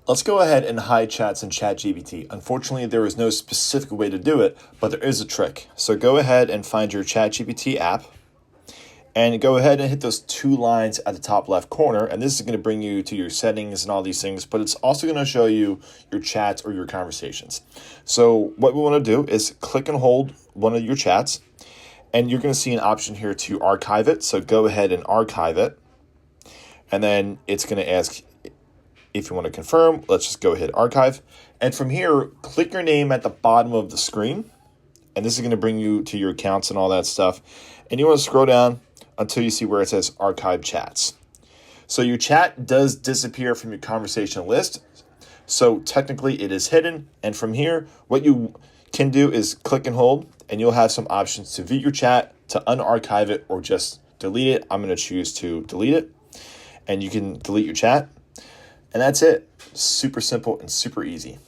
Let's go ahead and hide chats in ChatGPT. Unfortunately, there is no specific way to do it, but there is a trick. So go ahead and find your ChatGPT app and go ahead and hit those two lines at the top left corner. And this is going to bring you to your settings and all these things, but it's also going to show you your chats or your conversations. So what we want to do is click and hold one of your chats, and you're going to see an option here to archive it. So go ahead and archive it. And then it's going to ask if you want to confirm. Let's just go ahead archive. And from here, click your name at the bottom of the screen. And this is going to bring you to your accounts and all that stuff. And you want to scroll down until you see where it says archive chats. So your chat does disappear from your conversation list. So technically it is hidden. And from here, what you can do is click and hold, and you'll have some options to view your chat, to unarchive it, or just delete it. I'm going to choose to delete it. And you can delete your chat. And that's it. Super simple and super easy.